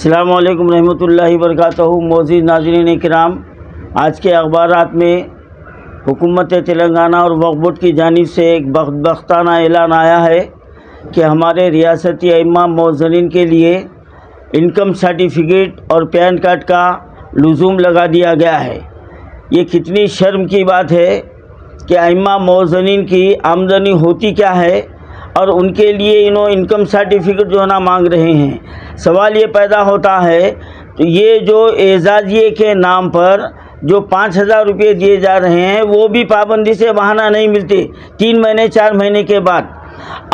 السلام علیکم رحمۃ اللہ وبرکاتہ۔ معزز ناظرین کرام، آج کے اخبارات میں حکومت تلنگانہ اور وقف بورڈ کی جانب سے ایک بدبختانہ اعلان آیا ہے کہ ہمارے ریاستی ائمہ مؤذنین کے لیے انکم سرٹیفکیٹ اور پین کارڈ کا لزوم لگا دیا گیا ہے۔ یہ کتنی شرم کی بات ہے کہ ائمہ مؤذنین کی آمدنی ہوتی کیا ہے اور ان کے لیے انکم سرٹیفکیٹ جو ہے نا مانگ رہے ہیں۔ سوال یہ پیدا ہوتا ہے تو یہ جو اعزازیے کے نام پر جو 5,000 روپے دیے جا رہے ہیں وہ بھی پابندی سے بہانہ نہیں ملتے 3 مہینے 4 مہینے کے بعد۔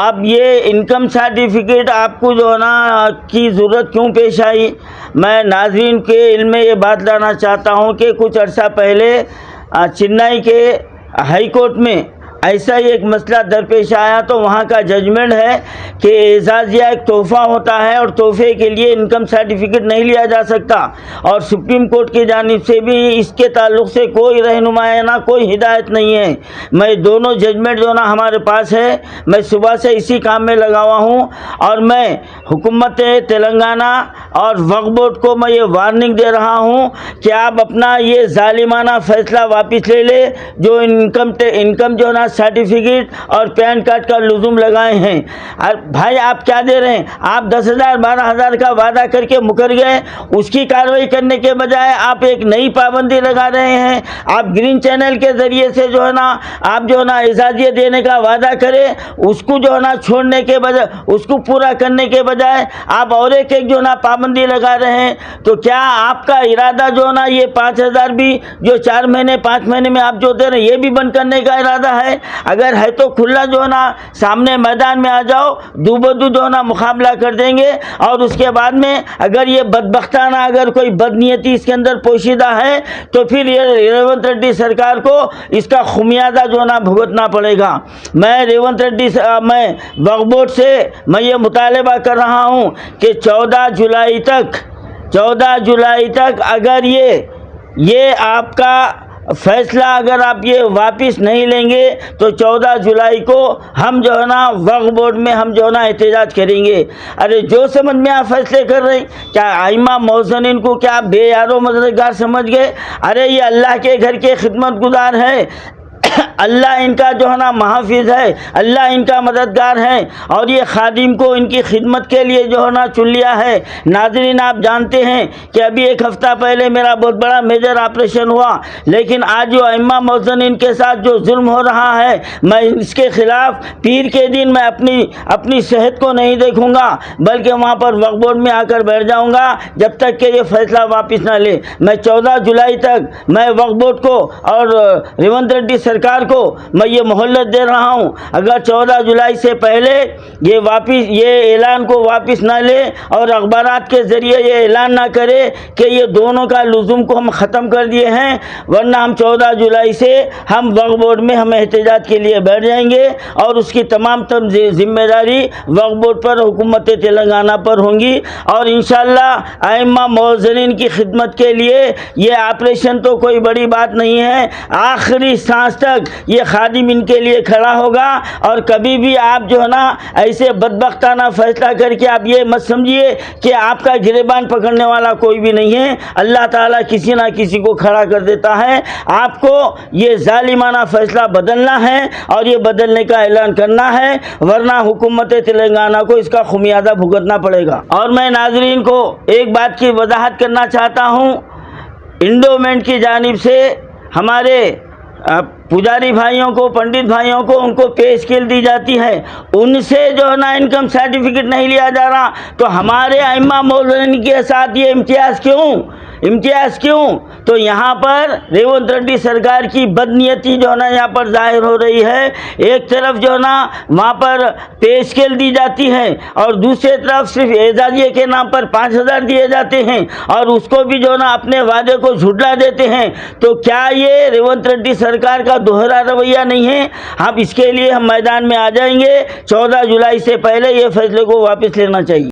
اب یہ انکم سرٹیفکیٹ آپ کو جو ہے نا کی ضرورت کیوں پیش آئی؟ میں ناظرین کے علم میں یہ بات لانا چاہتا ہوں کہ کچھ عرصہ پہلے چنئی کے ہائی کورٹ میں ایسا ہی ایک مسئلہ درپیش آیا تو وہاں کا ججمنٹ ہے کہ اعزازیہ ایک تحفہ ہوتا ہے اور تحفے کے لیے انکم سرٹیفکیٹ نہیں لیا جا سکتا، اور سپریم کورٹ کی جانب سے بھی اس کے تعلق سے کوئی رہنمائی کوئی ہدایت نہیں ہے۔ میں دونوں ججمنٹ جو نا ہمارے پاس ہے، میں صبح سے اسی کام میں لگا ہوا ہوں، اور میں حکومت تلنگانہ اور وقف بورڈ کو میں یہ وارننگ دے رہا ہوں کہ آپ اپنا یہ ظالمانہ فیصلہ واپس لے لے جو انکم جو نا سرٹیفکیٹ اور پین کارڈ کا لزوم لگائے ہیں۔ بھائی آپ کیا دے رہے ہیں؟ آپ 10,000 12,000 کا وعدہ کر کے مکر گئے، اس کی کارروائی کرنے کے بجائے آپ ایک نئی پابندی لگا رہے ہیں۔ آپ گرین چینل کے ذریعے سے جو ہے نا آپ جو ہے نا اعزازیہ دینے کا وعدہ کرے، اس کو جو ہے نا چھوڑنے کے بجائے اس کو پورا کرنے کے بجائے آپ اور ایک جو ہے نا پابندی لگا رہے ہیں۔ تو کیا آپ کا ارادہ جو ہے نا یہ 5,000 بھی جو 4 مہینے 5 مہینے میں آپ جو دے رہے ہیں یہ بھی بند کرنے کا ارادہ ہے؟ اگر ہے تو کھلا جو ہے نا سامنے میدان میں آ جاؤ، دو بدو جو ہے نا مقابلہ کر دیں گے، اور اس کے بعد میں اگر یہ بدبختانہ اگر کوئی بدنیتی اس کے اندر پوشیدہ ہے تو پھر یہ ریونت ریڈی سرکار کو اس کا خمیازہ جو ہے نا بھگتنا پڑے گا۔ میں ریونت ریڈی میں وقف بورڈ سے میں یہ مطالبہ کر رہا ہوں کہ 14 جولائی تک اگر یہ آپ کا فیصلہ اگر آپ یہ واپس نہیں لیں گے تو 14 جولائی کو ہم جو ہے نا وقف بورڈ میں ہم جو ہے نا احتجاج کریں گے۔ ارے جو سمجھ میں آپ فیصلے کر رہے ہیں، کیا ائمہ مؤذنین کو کیا آپ بے یار و مددگار سمجھ گئے؟ ارے یہ اللہ کے گھر کے خدمت گزار ہے، اللہ ان کا جو ہے نا محافظ ہے، اللہ ان کا مددگار ہے، اور یہ خادم کو ان کی خدمت کے لیے جو ہے نا چن لیا ہے۔ ناظرین آپ جانتے ہیں کہ ابھی 1 ہفتہ پہلے میرا بہت بڑا میجر آپریشن ہوا، لیکن آج جو ائمہ مؤذنین کے ساتھ جو ظلم ہو رہا ہے میں اس کے خلاف پیر کے دن میں اپنی صحت کو نہیں دیکھوں گا، بلکہ وہاں پر وقف بورڈ میں آ کر بیٹھ جاؤں گا جب تک کہ یہ فیصلہ واپس نہ لے۔ میں 14 جولائی تک میں وقف بورڈ کو اور ریونت ریڈی سرکار کو میں یہ مہلت دے رہا ہوں، اگر 14 جولائی سے پہلے یہ اعلان کو واپس نہ لے اور اخبارات کے ذریعے یہ اعلان نہ کرے کہ یہ دونوں کا لزوم کو ہم ختم کر دیے ہیں، ورنہ ہم 14 جولائی سے ہم وقف بورڈ میں ہم احتجاج کے لیے بیٹھ جائیں گے، اور اس کی تمام ذمہ داری وقف بورڈ پر حکومت تلنگانہ پر ہوں گی، اور انشاءاللہ ائمہ مؤذنین کی خدمت کے لیے یہ آپریشن تو کوئی بڑی بات نہیں ہے، آخری سانس تک یہ خادم ان کے لیے کھڑا ہوگا، اور کبھی بھی آپ جو ہے نا ایسے بدبختانہ فیصلہ کر کے آپ یہ مت سمجھیے کہ آپ کا گریبان پکڑنے والا کوئی بھی نہیں ہے، اللہ تعالیٰ کسی نہ کسی کو کھڑا کر دیتا ہے۔ آپ کو یہ ظالمانہ فیصلہ بدلنا ہے اور یہ بدلنے کا اعلان کرنا ہے، ورنہ حکومت تلنگانہ کو اس کا خمیازہ بھگتنا پڑے گا۔ اور میں ناظرین کو ایک بات کی وضاحت کرنا چاہتا ہوں، انڈومنٹ کی جانب سے ہمارے پجاری بھائیوں کو، پنڈت بھائیوں کو ان کو پے اسکیل دی جاتی ہے، ان سے جو ہے نا انکم سرٹیفکیٹ نہیں لیا جا رہا، تو ہمارے ائمہ مؤذنین کے ساتھ یہ امتیاز کیوں؟ تو یہاں پر ریونت ریڈی سرکار کی بدنیتی جو ہے نا یہاں پر ظاہر ہو رہی ہے۔ ایک طرف جو ہے نا وہاں پر پے اسکیل دی جاتی ہے، اور دوسری طرف صرف اعزازیے کے نام پر 5,000 دیے جاتے ہیں، اور اس کو بھی جو ہے نا اپنے وعدے کو جھٹلا دیتے ہیں۔ تو کیا یہ ریونت ریڈی سرکار کا دوہرا رویہ نہیں ہے؟ اب اس کے لیے ہم میدان میں آ جائیں گے، 14 جولائی سے پہلے یہ فیصلے کو واپس لینا چاہیے۔